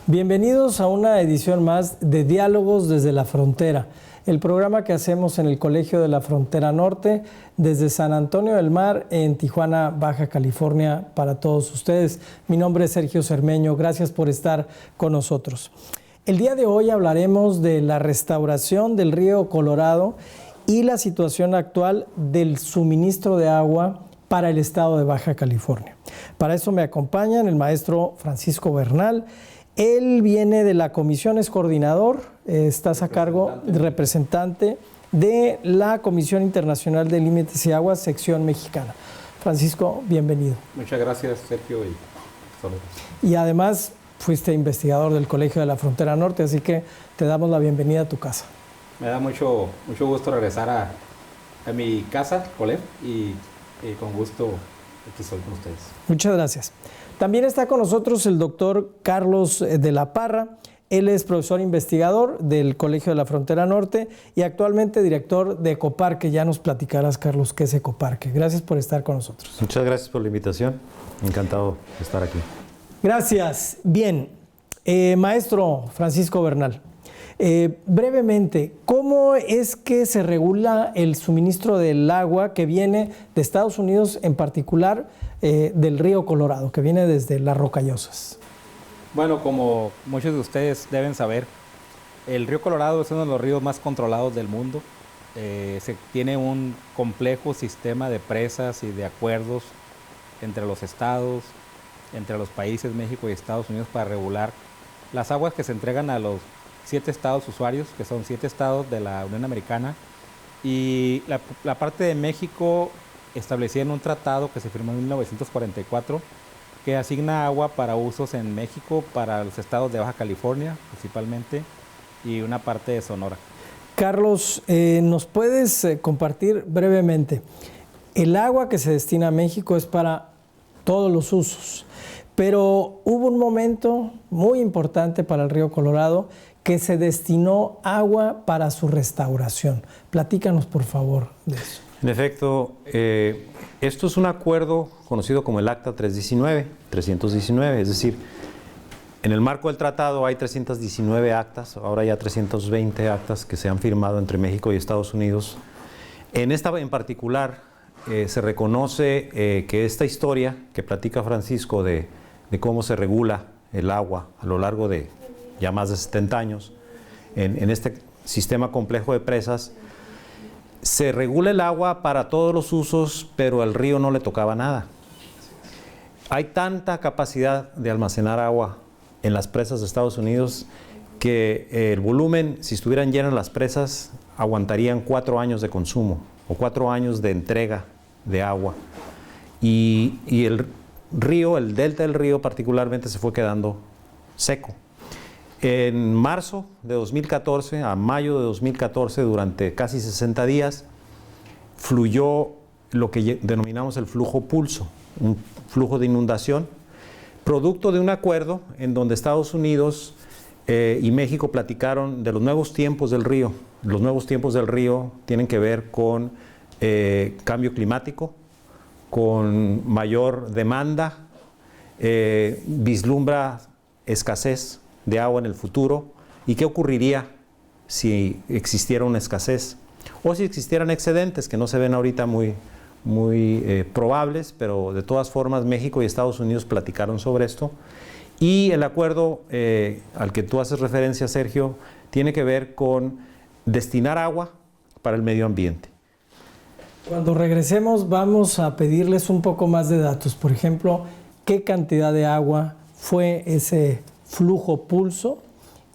Bienvenidos a una edición más de Diálogos desde la Frontera, el programa que hacemos en el Colegio de la Frontera Norte, desde San Antonio del Mar, en Tijuana, Baja California, para todos ustedes. Mi nombre es Sergio Cermeño, gracias por estar con nosotros. El día de hoy hablaremos de la restauración del río Colorado y la situación actual del suministro de agua para el estado de Baja California. Para eso me acompañan el maestro Francisco Bernal. Él viene de la comisión, es coordinador, estás a cargo de representante de la Comisión Internacional de Límites y Aguas, sección mexicana. Francisco, bienvenido. Muchas gracias, Sergio. Y además fuiste investigador del Colegio de la Frontera Norte, así que te damos la bienvenida a tu casa. Me da mucho gusto regresar a mi casa, Colef, y con gusto aquí estoy con ustedes. Muchas gracias. También está con nosotros el doctor Carlos de la Parra. Él es profesor investigador del Colegio de la Frontera Norte y actualmente director de Ecoparque. Ya nos platicarás, Carlos, qué es Ecoparque. Gracias por estar con nosotros. Muchas gracias por la invitación. Encantado de estar aquí. Gracias. Bien, maestro Francisco Bernal, brevemente, ¿cómo es que se regula el suministro del agua que viene de Estados Unidos, en particular del río Colorado, que viene desde Las Rocallosas? Bueno, como muchos de ustedes deben saber, el río Colorado es uno de los ríos más controlados del mundo. Tiene un complejo sistema de presas y de acuerdos entre los estados, entre los países México y Estados Unidos para regular las aguas que se entregan a los 7 estados usuarios, que son 7 estados de la Unión Americana, y la parte de México establecida en un tratado que se firmó en 1944, que asigna agua para usos en México, para los estados de Baja California principalmente, y una parte de Sonora. Carlos, ¿nos puedes compartir brevemente? El agua que se destina a México es para todos los usos, pero hubo un momento muy importante para el río Colorado que se destinó agua para su restauración. Platícanos, por favor, de eso. En efecto, esto es un acuerdo conocido como el Acta 319, es decir, en el marco del tratado hay 319 actas, ahora ya 320 actas que se han firmado entre México y Estados Unidos. En esta en particular se reconoce que esta historia que platica Francisco de cómo se regula el agua a lo largo de ya más de 70 años, en este sistema complejo de presas, se regula el agua para todos los usos, pero al río no le tocaba nada. Hay tanta capacidad de almacenar agua en las presas de Estados Unidos que el volumen, si estuvieran llenas las presas, aguantarían 4 años de consumo o 4 años de entrega de agua. Y el río, el delta del río particularmente, se fue quedando seco. En marzo de 2014 a mayo de 2014, durante casi 60 días, fluyó lo que denominamos el flujo pulso, un flujo de inundación, producto de un acuerdo en donde Estados Unidos y México platicaron de los nuevos tiempos del río. Los nuevos tiempos del río tienen que ver con cambio climático, con mayor demanda, vislumbra escasez de agua en el futuro y qué ocurriría si existiera una escasez o si existieran excedentes que no se ven ahorita muy probables, pero de todas formas México y Estados Unidos platicaron sobre esto. Y el acuerdo al que tú haces referencia, Sergio, tiene que ver con destinar agua para el medio ambiente. Cuando regresemos vamos a pedirles un poco más de datos. Por ejemplo, ¿qué cantidad de agua fue ese flujo pulso?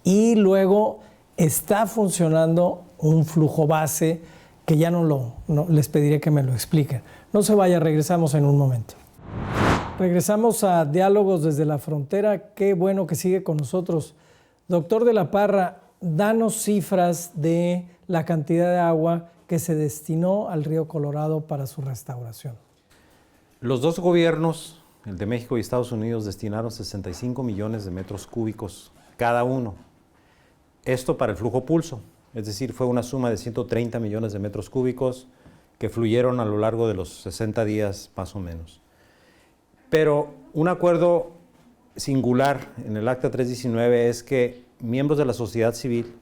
Y luego está funcionando un flujo base que ya no les pediré que me lo expliquen. No se vaya, regresamos en un momento. Regresamos a Diálogos desde la Frontera. Qué bueno que sigue con nosotros. Doctor de la Parra, danos cifras de la cantidad de agua que se destinó al río Colorado para su restauración. Los dos gobiernos, el de México y Estados Unidos, destinaron 65 millones de metros cúbicos cada uno. Esto para el flujo pulso, es decir, fue una suma de 130 millones de metros cúbicos que fluyeron a lo largo de los 60 días más o menos. Pero un acuerdo singular en el Acta 319 es que miembros de la sociedad civil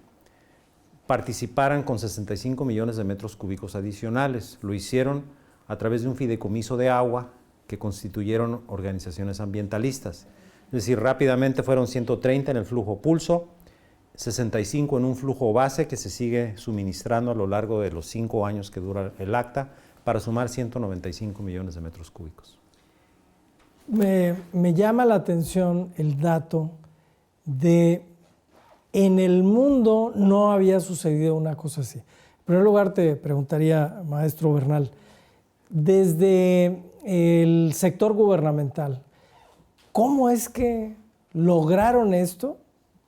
participaran con 65 millones de metros cúbicos adicionales. Lo hicieron a través de un fideicomiso de agua que constituyeron organizaciones ambientalistas. Es decir, rápidamente fueron 130 en el flujo pulso, 65 en un flujo base que se sigue suministrando a lo largo de los 5 años que dura el acta, para sumar 195 millones de metros cúbicos. Me llama la atención el dato de en el mundo no había sucedido una cosa así. En primer lugar te preguntaría, maestro Bernal, desde el sector gubernamental, ¿cómo es que lograron esto?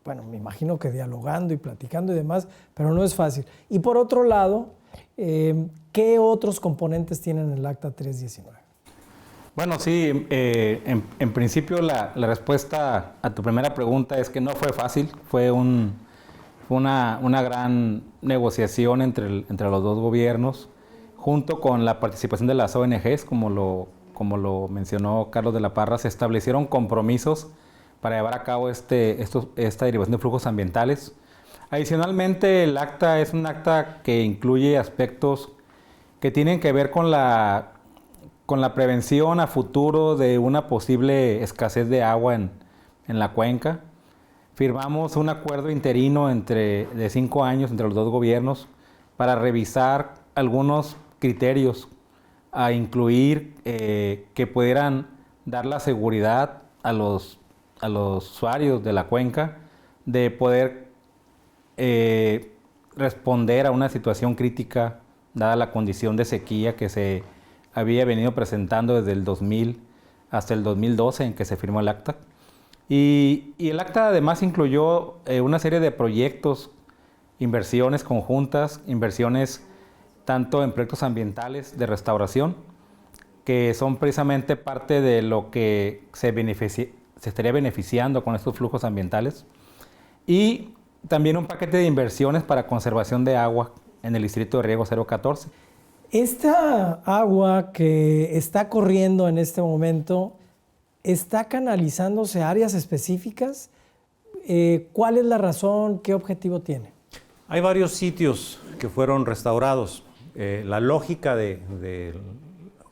Bueno, me imagino que dialogando y platicando y demás, pero no es fácil. Y por otro lado, ¿qué otros componentes tienen el Acta 319? Bueno, sí, en principio la respuesta a tu primera pregunta es que no fue fácil, fue una gran negociación entre los dos gobiernos, junto con la participación de las ONGs, como lo mencionó Carlos de la Parra. Se establecieron compromisos para llevar a cabo esta derivación de flujos ambientales. Adicionalmente, el acta es un acta que incluye aspectos que tienen que ver con la prevención a futuro de una posible escasez de agua en la cuenca. Firmamos un acuerdo interino de 5 años entre los dos gobiernos para revisar algunos criterios a incluir que pudieran dar la seguridad a los usuarios de la cuenca de poder responder a una situación crítica dada la condición de sequía que se había venido presentando desde el 2000 hasta el 2012 en que se firmó el acta. Y el acta además incluyó una serie de proyectos, inversiones conjuntas, inversiones tanto en proyectos ambientales de restauración, que son precisamente parte de lo que se estaría beneficiando con estos flujos ambientales, y también un paquete de inversiones para conservación de agua en el distrito de riego 014. Esta agua que está corriendo en este momento, ¿está canalizándose a áreas específicas? ¿Cuál es la razón? ¿Qué objetivo tiene? Hay varios sitios que fueron restaurados. La lógica del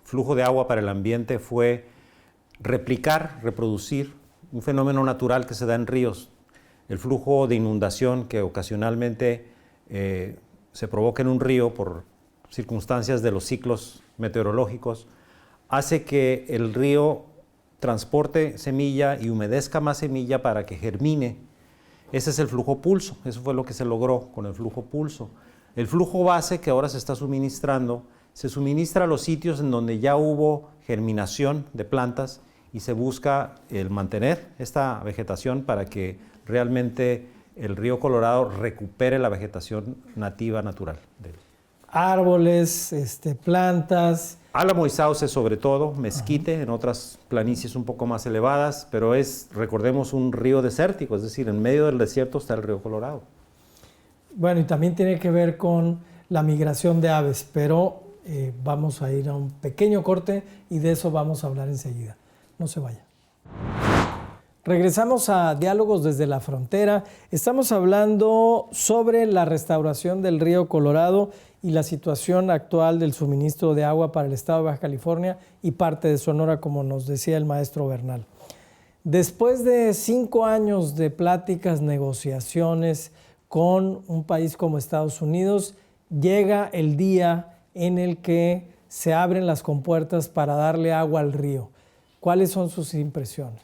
flujo de agua para el ambiente fue replicar, reproducir un fenómeno natural que se da en ríos. El flujo de inundación que ocasionalmente se provoca en un río por circunstancias de los ciclos meteorológicos, hace que el río transporte semilla y humedezca más semilla para que germine. Ese es el flujo pulso, eso fue lo que se logró con el flujo pulso. El flujo base que ahora se está suministrando, se suministra a los sitios en donde ya hubo germinación de plantas y se busca el mantener esta vegetación para que realmente el río Colorado recupere la vegetación nativa natural de él. Árboles, plantas. Álamo y sauce sobre todo, mezquite, en otras planicies un poco más elevadas, pero recordemos, un río desértico, es decir, en medio del desierto está el río Colorado. Bueno, y también tiene que ver con la migración de aves, pero vamos a ir a un pequeño corte y de eso vamos a hablar enseguida. No se vaya. Regresamos a Diálogos desde la Frontera. Estamos hablando sobre la restauración del río Colorado y la situación actual del suministro de agua para el estado de Baja California y parte de Sonora, como nos decía el maestro Bernal. Después de 5 años de pláticas, negociaciones con un país como Estados Unidos, llega el día en el que se abren las compuertas para darle agua al río. ¿Cuáles son sus impresiones?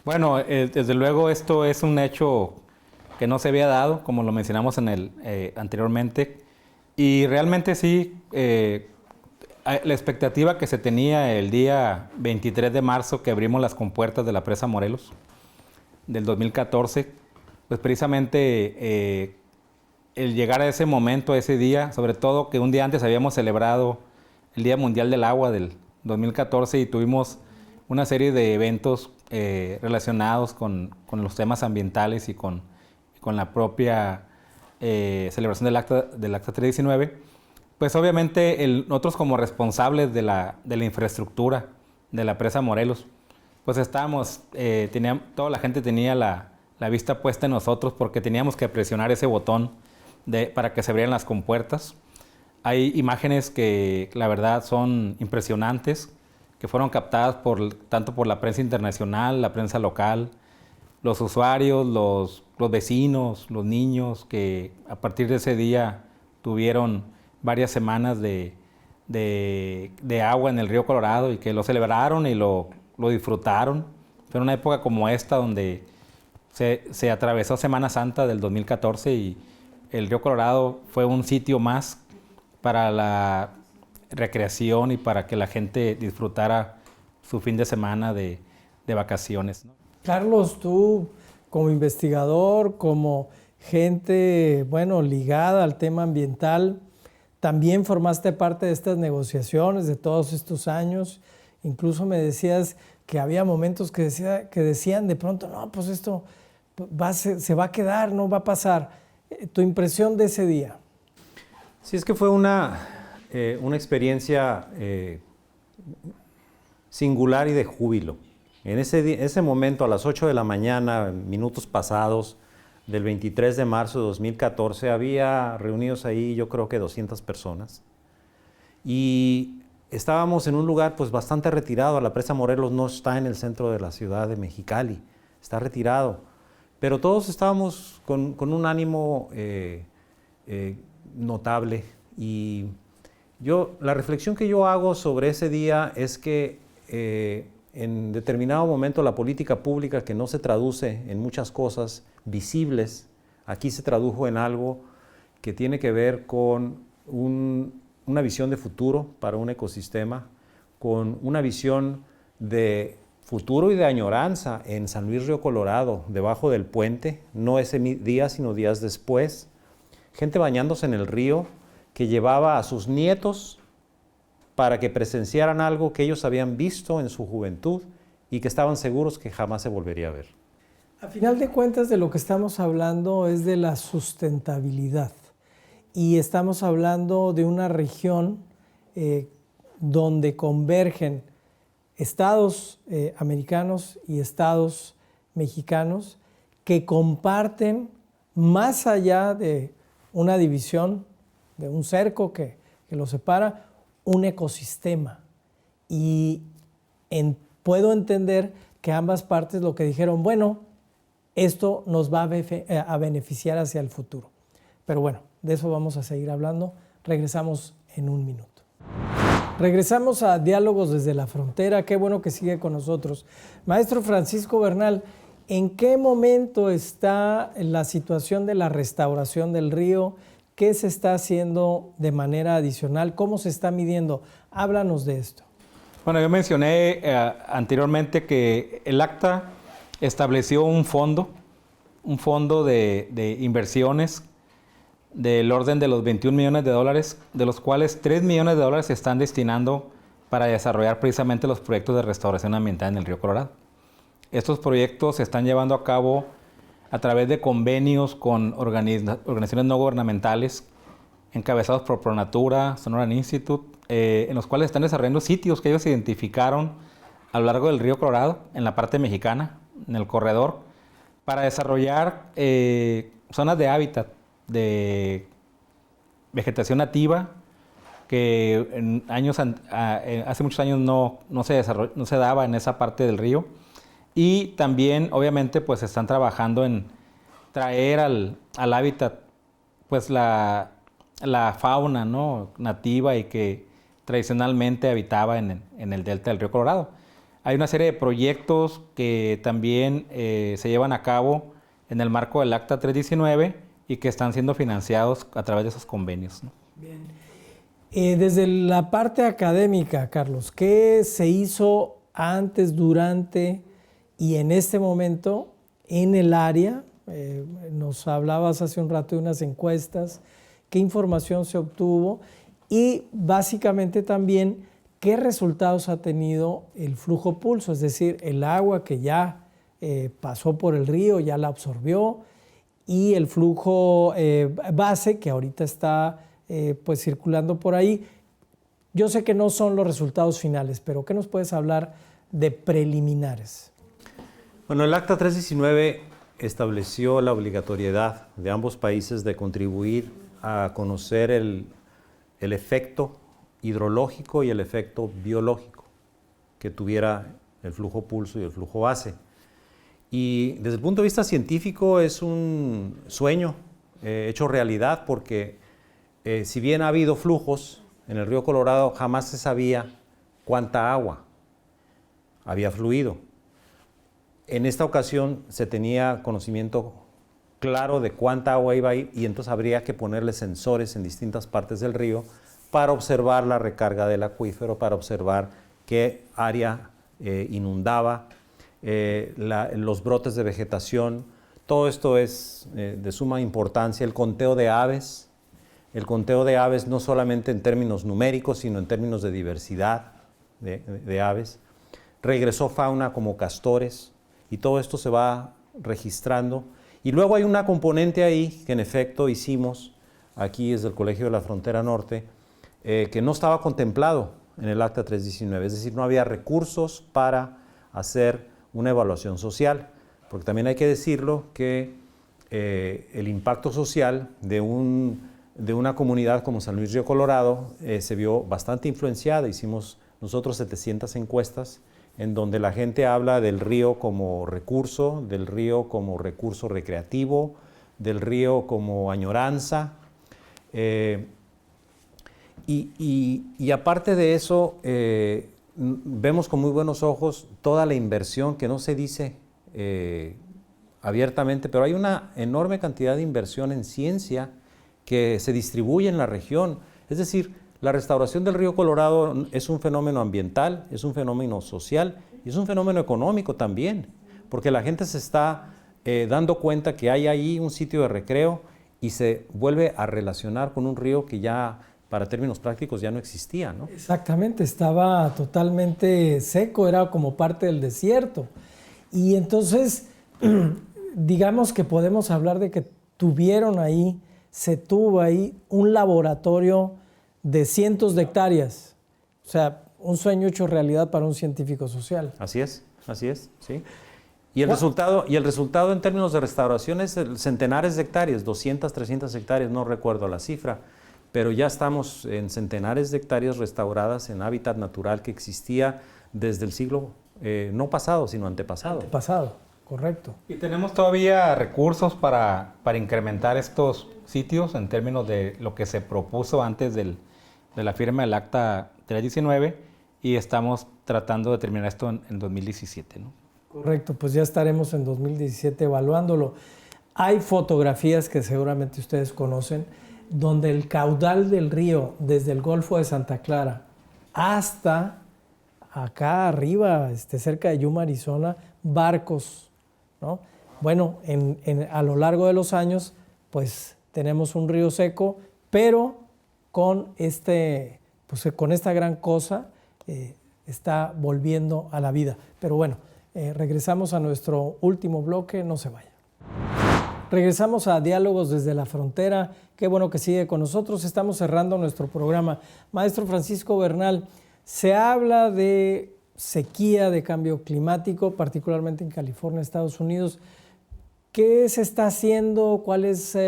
Bueno, desde luego esto es un hecho que no se había dado, como lo mencionamos anteriormente, y realmente sí, la expectativa que se tenía el día 23 de marzo que abrimos las compuertas de la presa Morelos del 2014, pues precisamente el llegar a ese momento, a ese día, sobre todo que un día antes habíamos celebrado el Día Mundial del Agua del 2014 y tuvimos una serie de eventos relacionados con los temas ambientales y con la propia celebración del acta 319, pues obviamente nosotros como responsables de la infraestructura de la presa Morelos, pues estábamos, toda la gente tenía la vista puesta en nosotros porque teníamos que presionar ese botón para que se abrieran las compuertas. Hay imágenes que la verdad son impresionantes, que fueron captadas tanto por la prensa internacional, la prensa local, los usuarios, los vecinos, los niños, que a partir de ese día tuvieron varias semanas de agua en el río Colorado y que lo celebraron y lo disfrutaron. Fue una época como esta donde se atravesó Semana Santa del 2014 y el río Colorado fue un sitio más para la recreación y para que la gente disfrutara su fin de semana de vacaciones, ¿no? Carlos, tú como investigador, como gente, bueno, ligada al tema ambiental, también formaste parte de estas negociaciones de todos estos años. Incluso me decías que había momentos que decían de pronto, no, pues esto se va a quedar, no va a pasar. ¿Tu impresión de ese día? Sí, es que fue una experiencia singular y de júbilo. En ese momento, a las 8 de la mañana, minutos pasados, del 23 de marzo de 2014, había reunidos ahí yo creo que 200 personas. Y estábamos en un lugar pues bastante retirado. La presa Morelos no está en el centro de la ciudad de Mexicali, está retirado. Pero todos estábamos con un ánimo notable. Y la reflexión que yo hago sobre ese día es que en determinado momento la política pública, que no se traduce en muchas cosas visibles, aquí se tradujo en algo que tiene que ver con una visión de futuro para un ecosistema, con una visión de futuro y de añoranza en San Luis Río Colorado, debajo del puente, no ese día, sino días después. Gente bañándose en el río que llevaba a sus nietos para que presenciaran algo que ellos habían visto en su juventud y que estaban seguros que jamás se volvería a ver. A final de cuentas, de lo que estamos hablando es de la sustentabilidad. Y estamos hablando de una región donde convergen estados americanos y estados mexicanos que comparten, más allá de una división, de un cerco que los separa, un ecosistema. Y puedo entender que ambas partes lo que dijeron, bueno, esto nos va a beneficiar hacia el futuro. Pero bueno, de eso vamos a seguir hablando. Regresamos en un minuto. Regresamos a Diálogos desde la Frontera. Qué bueno que sigue con nosotros. Maestro Francisco Bernal, ¿en qué momento está la situación de la restauración del río? ¿Qué se está haciendo de manera adicional? ¿Cómo se está midiendo? Háblanos de esto. Bueno, yo mencioné anteriormente que el acta estableció un fondo de inversiones del orden de los 21 millones de dólares, de los cuales 3 millones de dólares se están destinando para desarrollar precisamente los proyectos de restauración ambiental en el río Colorado. Estos proyectos se están llevando a cabo a través de convenios con organizaciones no gubernamentales encabezados por ProNatura, Sonoran Institute, en los cuales están desarrollando sitios que ellos identificaron a lo largo del río Colorado, en la parte mexicana, en el corredor, para desarrollar zonas de hábitat, de vegetación nativa, que hace muchos años no se daba en esa parte del río. Y también, obviamente, pues están trabajando en traer al hábitat pues la fauna, ¿no?, nativa y que tradicionalmente habitaba en el delta del río Colorado. Hay una serie de proyectos que también se llevan a cabo en el marco del Acta 319 y que están siendo financiados a través de esos convenios, ¿no? Bien. Desde la parte académica, Carlos, ¿qué se hizo antes, durante y en este momento en el área? Nos hablabas hace un rato de unas encuestas. ¿Qué información se obtuvo? Y básicamente también, ¿qué resultados ha tenido el flujo pulso? Es decir, el agua que ya pasó por el río, ya la absorbió, y el flujo base que ahorita está pues circulando por ahí. Yo sé que no son los resultados finales, pero ¿qué nos puedes hablar de preliminares? Bueno, el Acta 319 estableció la obligatoriedad de ambos países de contribuir a conocer el efecto hidrológico y el efecto biológico que tuviera el flujo pulso y el flujo base. Y desde el punto de vista científico es un sueño hecho realidad, porque si bien ha habido flujos en el río Colorado, jamás se sabía cuánta agua había fluido. En esta ocasión se tenía conocimiento claro de cuánta agua iba a ir, y entonces habría que ponerle sensores en distintas partes del río para observar la recarga del acuífero, para observar qué área inundaba, los brotes de vegetación. Todo esto es de suma importancia. El conteo de aves no solamente en términos numéricos, sino en términos de diversidad de aves. Regresó fauna como castores, y todo esto se va registrando. Y luego hay una componente ahí que en efecto hicimos aquí desde el Colegio de la Frontera Norte, que no estaba contemplado en el Acta 319, es decir, no había recursos para hacer una evaluación social, porque también hay que decirlo que el impacto social de una comunidad como San Luis Río Colorado se vio bastante influenciada. Hicimos nosotros 700 encuestas en donde la gente habla del río como recurso, del río como recurso recreativo, del río como añoranza. Y aparte de eso, vemos con muy buenos ojos toda la inversión que no se dice abiertamente, pero hay una enorme cantidad de inversión en ciencia que se distribuye en la región. Es decir, la restauración del río Colorado es un fenómeno ambiental, es un fenómeno social y es un fenómeno económico también, porque la gente se está dando cuenta que hay ahí un sitio de recreo y se vuelve a relacionar con un río que ya, para términos prácticos, ya no existía, ¿no? Exactamente, estaba totalmente seco, era como parte del desierto. Y entonces, digamos que podemos hablar de que se tuvo ahí un laboratorio de cientos de hectáreas. O sea, un sueño hecho realidad para un científico social. Así es, sí. Y el resultado en términos de restauración es centenares de hectáreas, 200, 300 hectáreas, no recuerdo la cifra, pero ya estamos en centenares de hectáreas restauradas en hábitat natural que existía desde el siglo no pasado, sino antepasado. Antepasado, correcto. Y tenemos todavía recursos para incrementar estos sitios en términos de lo que se propuso antes de la firma del Acta 319, y estamos tratando de terminar esto en 2017, ¿no? Correcto, pues ya estaremos en 2017 evaluándolo. Hay fotografías que seguramente ustedes conocen, donde el caudal del río, desde el Golfo de Santa Clara hasta acá arriba, cerca de Yuma, Arizona, barcos, ¿no? Bueno, a lo largo de los años, pues tenemos un río seco, pero con esta gran cosa está volviendo a la vida. Pero bueno, regresamos a nuestro último bloque, no se vayan. Regresamos a Diálogos desde la Frontera. Qué bueno que sigue con nosotros. Estamos cerrando nuestro programa. Maestro Francisco Bernal, se habla de sequía, de cambio climático, particularmente en California, Estados Unidos. ¿Qué se está haciendo? ¿Cuál es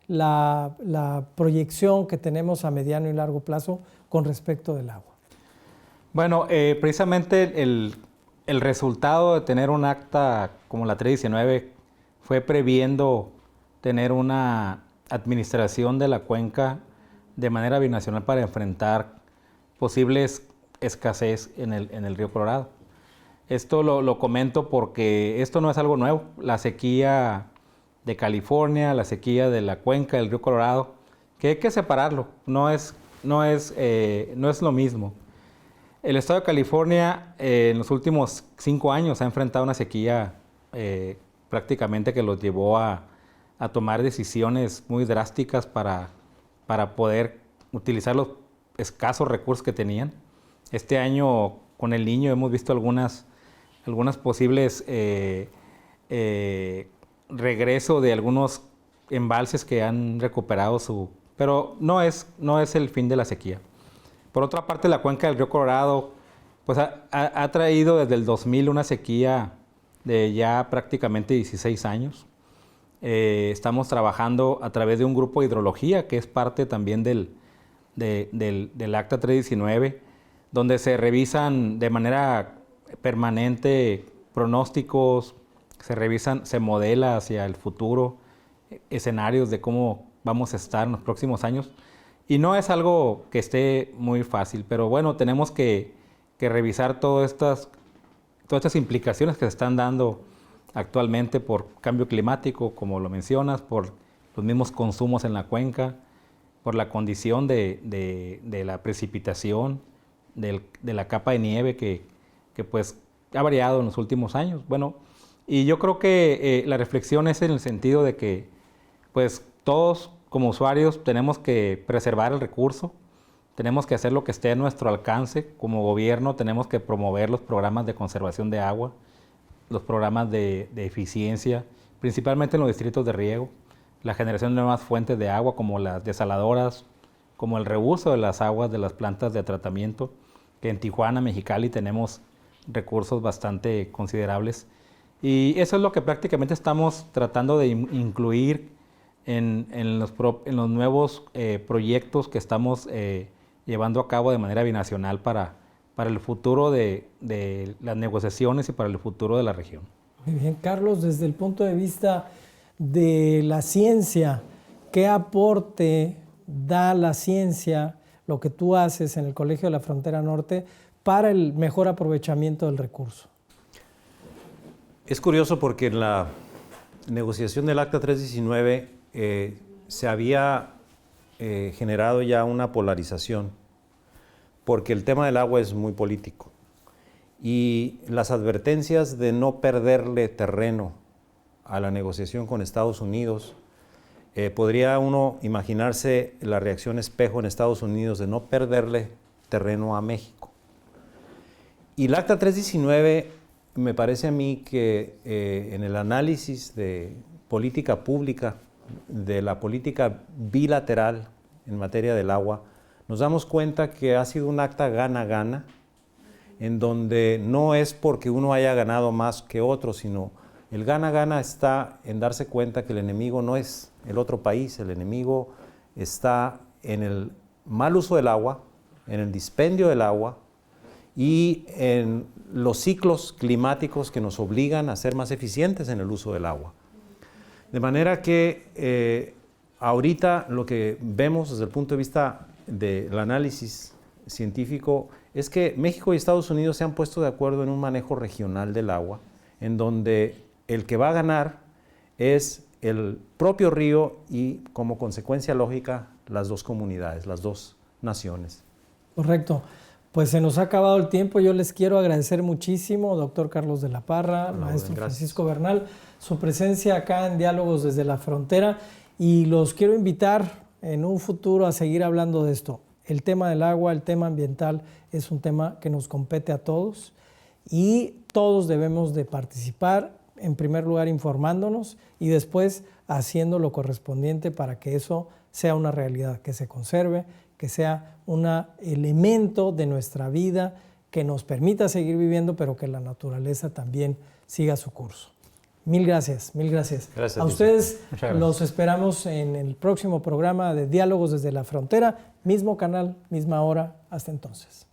la proyección que tenemos a mediano y largo plazo con respecto del agua? Bueno, precisamente el resultado de tener un acta como la 319 fue previendo tener una administración de la cuenca de manera binacional para enfrentar posibles escasez en el río Colorado. Esto lo comento porque esto no es algo nuevo. La sequía de California, la sequía de la cuenca del río Colorado, que hay que separarlo, no es lo mismo. El estado de California en los últimos 5 años ha enfrentado una sequía prácticamente que los llevó a tomar decisiones muy drásticas para poder utilizar los escasos recursos que tenían. Este año con el Niño hemos visto algunas posibles regreso de algunos embalses que han recuperado pero no es el fin de la sequía. Por otra parte, la cuenca del río Colorado Pues ha traído desde el 2000 una sequía de ya prácticamente 16 años. Estamos trabajando a través de un grupo de hidrología que es parte también del Acta 319, donde se revisan de manera permanente pronósticos, se modela hacia el futuro escenarios de cómo vamos a estar en los próximos años. Y no es algo que esté muy fácil, pero bueno, tenemos que revisar todas estas implicaciones que se están dando actualmente por cambio climático, como lo mencionas, por los mismos consumos en la cuenca, por la condición de la precipitación, de la capa de nieve que pues ha variado en los últimos años. Bueno, y yo creo que la reflexión es en el sentido de que pues todos como usuarios tenemos que preservar el recurso, tenemos que hacer lo que esté a nuestro alcance. Como gobierno tenemos que promover los programas de conservación de agua, los programas de eficiencia, principalmente en los distritos de riego, la generación de nuevas fuentes de agua como las desaladoras, como el reuso de las aguas de las plantas de tratamiento, que en Tijuana, Mexicali tenemos recursos bastante considerables. Y eso es lo que prácticamente estamos tratando de incluir en los nuevos proyectos que estamos llevando a cabo de manera binacional para el futuro de las negociaciones y para el futuro de la región. Muy bien, Carlos, desde el punto de vista de la ciencia, ¿qué aporte da la ciencia, lo que tú haces en el Colegio de la Frontera Norte, para el mejor aprovechamiento del recurso? Es curioso porque en la negociación del Acta 319 se había generado ya una polarización, porque el tema del agua es muy político y las advertencias de no perderle terreno a la negociación con Estados Unidos, podría uno imaginarse la reacción espejo en Estados Unidos de no perderle terreno a México. Y el Acta 319 me parece a mí que en el análisis de política pública, de la política bilateral en materia del agua, nos damos cuenta que ha sido un acta gana-gana, en donde no es porque uno haya ganado más que otro, sino el gana-gana está en darse cuenta que el enemigo no es el otro país, el enemigo está en el mal uso del agua, en el dispendio del agua y en los ciclos climáticos que nos obligan a ser más eficientes en el uso del agua. De manera que ahorita lo que vemos desde el punto de vista del análisis científico es que México y Estados Unidos se han puesto de acuerdo en un manejo regional del agua, en donde el que va a ganar es el propio río y, como consecuencia lógica, las dos comunidades, las dos naciones. Correcto. Pues se nos ha acabado el tiempo. Yo les quiero agradecer muchísimo, doctor Carlos de la Parra, maestro Francisco Bernal, su presencia acá en Diálogos desde la Frontera, y los quiero invitar en un futuro a seguir hablando de esto. El tema del agua, el tema ambiental, es un tema que nos compete a todos y todos debemos de participar, en primer lugar informándonos y después haciendo lo correspondiente para que eso sea una realidad, que se conserve, que sea un elemento de nuestra vida que nos permita seguir viviendo, pero que la naturaleza también siga su curso. Mil gracias, mil gracias. Gracias a ustedes los esperamos en el próximo programa de Diálogos desde la Frontera, mismo canal, misma hora. Hasta entonces.